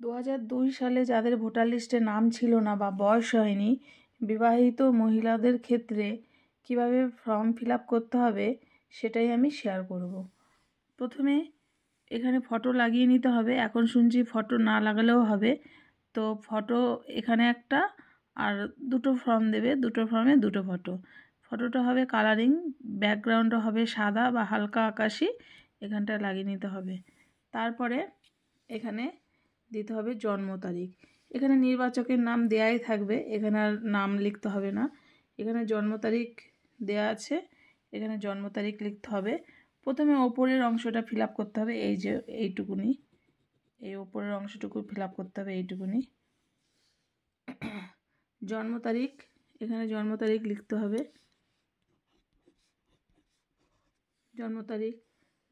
2002 সালে যাদের ভোটার লিস্টে নাম ছিল না বা বয়স হয়নি, বিবাহিত মহিলাদের ক্ষেত্রে কিভাবে ফর্ম ফিল আপ করতে হবে সেটাই আমি শেয়ার করব। প্রথমে এখানে ফটো লাগিয়ে নিতে হবে। এখন শুনছি ফটো না লাগালেও হবে, তো ফটো এখানে একটা আর দুটো ফর্ম দেবে, দুটো ফর্মে দুটো ফটো। ফটোটা হবে কালারিং, ব্যাকগ্রাউন্ডটা হবে সাদা বা হালকা আকাশি, এখানটা লাগিয়ে নিতে হবে। তারপরে এখানে দিতে হবে জন্ম তারিখ। এখানে নির্বাচকের নাম দেয়াই থাকবে, এখানে আর নাম লিখতে হবে না। এখানে জন্ম তারিখ দেয়া আছে, এখানে জন্ম তারিখ লিখতে হবে। প্রথমে ওপরের অংশটা ফিল আপ করতে হবে, এই যে এইটুকুনি, এই ওপরের অংশটুকু ফিল আপ করতে হবে, এইটুকুনি। জন্ম তারিখ, এখানে জন্ম তারিখ লিখতে হবে, জন্ম তারিখ।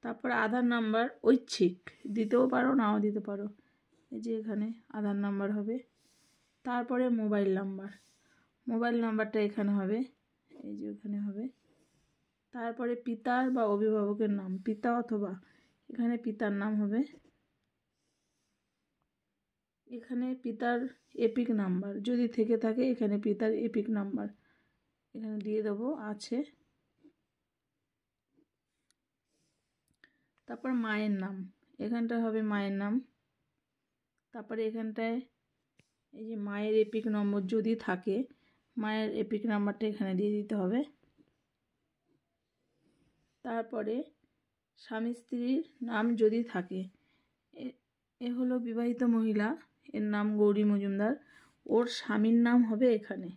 তারপর আধার নাম্বার ঐচ্ছিক দিতেও পারো, নাও দিতে পারো, এই যে এখানে আধার নাম্বার হবে। তারপরে মোবাইল নাম্বার, মোবাইল নাম্বারটা এখানে হবে, এই যে এখানে হবে। তারপরে পিতার বা অভিভাবকের নাম, পিতা অথবা, এখানে পিতার নাম হবে। এখানে পিতার এপিক নাম্বার যদি থেকে থাকে, এখানে পিতার এপিক নাম্বার এখানে দিয়ে দেবো, আছে। তারপর মায়ের নাম, এখানটা হবে মায়ের নাম। তারপরে এখানটায় এই যে মায়ের এপিক নম্বর যদি থাকে, মায়ের এপিক নাম্বারটা এখানে দিয়ে দিতে হবে। তারপরে স্বামী স্ত্রীর নাম যদি থাকে, এ হলো বিবাহিত মহিলা, এর নাম গৌরী মজুমদার, ওর স্বামীর নাম হবে এখানে,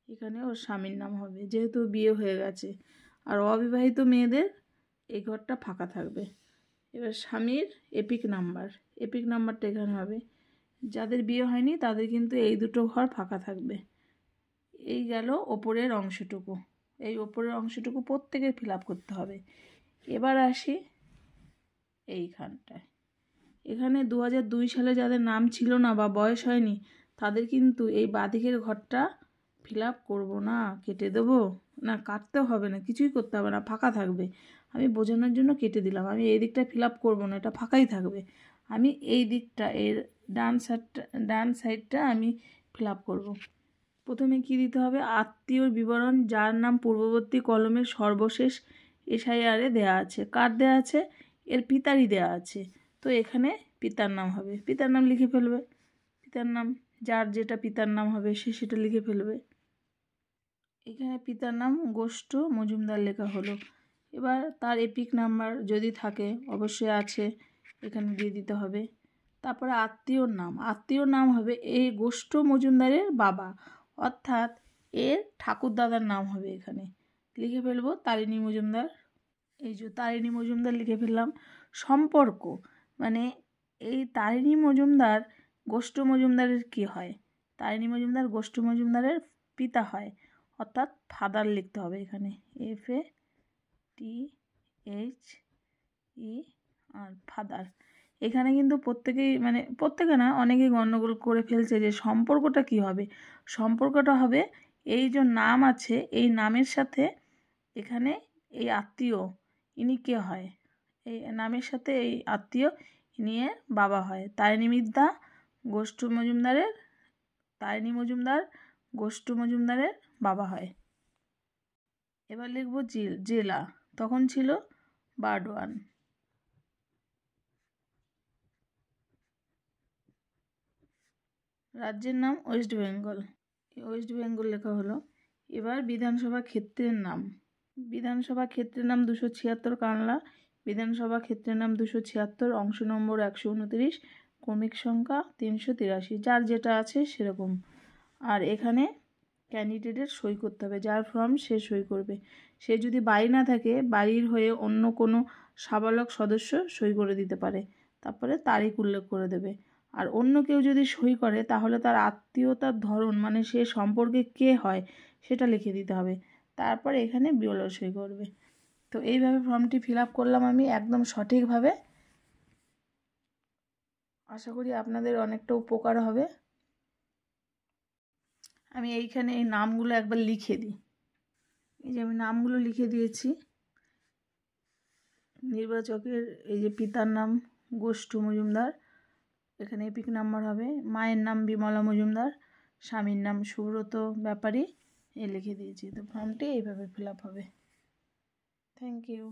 এখানে ওর স্বামীর নাম হবে, যেহেতু বিয়ে হয়ে গেছে। আর অবিবাহিত মেয়েদের এই ঘরটা ফাঁকা থাকবে। এবার স্বামীর এপিক নাম্বার, এপিক নাম্বারটা এখানে হবে। যাদের বিয়ে হয়নি তাদের কিন্তু এই দুটো ঘর ফাঁকা থাকবে। এই গেল ওপরের অংশটুকু, এই ওপরের অংশটুকু প্রত্যেকের ফিল আপ করতে হবে। এবার আসি এইখানটায়, এখানে 2002 সালে যাদের নাম ছিল না বা বয়স হয়নি তাদের কিন্তু এই বাঁদিকের ঘরটা ফিল আপ করবো না, কেটে দেবো না, কাটতেও হবে না, কিছুই করতে হবে না, ফাঁকা থাকবে। আমি বোঝানোর জন্য কেটে দিলাম, আমি এই দিকটা ফিল আপ করবো না, এটা ফাঁকাই থাকবে। আমি এই দিকটা, এর ডান সাইডটা আমি ফিল আপ করবো। প্রথমে কি দিতে হবে, আত্মীয়র বিবরণ যার নাম পূর্ববর্তী কলমের সর্বশেষ এসআইআরে দেয়া আছে। কার দেয়া আছে? এর পিতারই দেয়া আছে, তো এখানে পিতার নাম হবে, পিতার নাম লিখে ফেলবে। পিতার নাম, যার যেটা পিতার নাম হবে সে সেটা লিখে ফেলবে। এখানে পিতার নাম গোষ্ঠ মজুমদার লেখা হলো। এবার তার এপিক নাম্বার যদি থাকে, অবশ্যই আছে, এখানে দিয়ে দিতে হবে। তারপরে আত্মীয়র নাম, আত্মীয়র নাম হবে এই গোষ্ঠ মজুমদারের বাবা, অর্থাৎ এর ঠাকুরদাদার নাম হবে, এখানে লিখে ফেলবো তারিণী মজুমদার। এই যে তারিণী মজুমদার লিখে ফেললাম। সম্পর্ক মানে এই তারিণী মজুমদার গোষ্ঠ মজুমদারের কি হয়, তারিণী মজুমদার গোষ্ঠ মজুমদারের পিতা হয়, অর্থাৎ ফাদার লিখতে হবে এখানে, FATHE আর ফাদার। এখানে কিন্তু প্রত্যেকেই, মানে প্রত্যেকে না, অনেকেই গণ্ডগোল করে ফেলছে যে সম্পর্কটা কি হবে। সম্পর্কটা হবে এই যে নাম আছে, এই নামের সাথে এখানে এই আত্মীয় ইনি কে হয়, এই নামের সাথে এই আত্মীয় ইনি এর বাবা হয়। তারিণী মিদ্যা গোষ্ঠ মজুমদারের, তারিণী মজুমদার গোষ্ঠ মজুমদারের বাবা হয়। এবার লিখব জেলা, তখন ছিল বারডোয়ান। রাজ্যের নাম ওয়েস্ট বেঙ্গল, ওয়েস্ট বেঙ্গল লেখা হলো। এবার বিধানসভা ক্ষেত্রের নাম, বিধানসভা ক্ষেত্রের নাম 276 কানলা, বিধানসভা ক্ষেত্রের নাম 276, অংশ নম্বর 129, ক্রমিক সংখ্যা 383, যার যেটা আছে সেরকম। আর এখানে ক্যান্ডিডেটের সই করতে হবে, যার ফর্ম সে সই করবে। সে যদি বাড়ি না থাকে, বাড়ির হয়ে অন্য কোনো সাবালক সদস্য সই করে দিতে পারে, তারপরে তারিখ উল্লেখ করে দেবে। আর অন্য কেউ যদি সই করে তাহলে তার আত্মীয়তার ধরন, মানে সে সম্পর্কে কে হয় সেটা লিখে দিতে হবে, তারপরে এখানে বিএলও সই করবে। তো এইভাবে ফর্মটি ফিল আপ করলাম আমি একদম সঠিকভাবে। আশা করি আপনাদের অনেকটা উপকার হবে। আমি এইখানে এই নামগুলো একবার লিখে দিই, এই যে আমি নামগুলো লিখে দিয়েছি। নির্বাচকের এই যে পিতার নাম গোষ্ঠ মজুমদার, এখানে এপিক নাম্বার হবে, মায়ের নাম বিমলা মজুমদার, স্বামীর নাম সুব্রত ব্যাপারী, লিখে দিয়েছি। তো ফর্মটি এইভাবে ফিল আপ হবে। Thank you.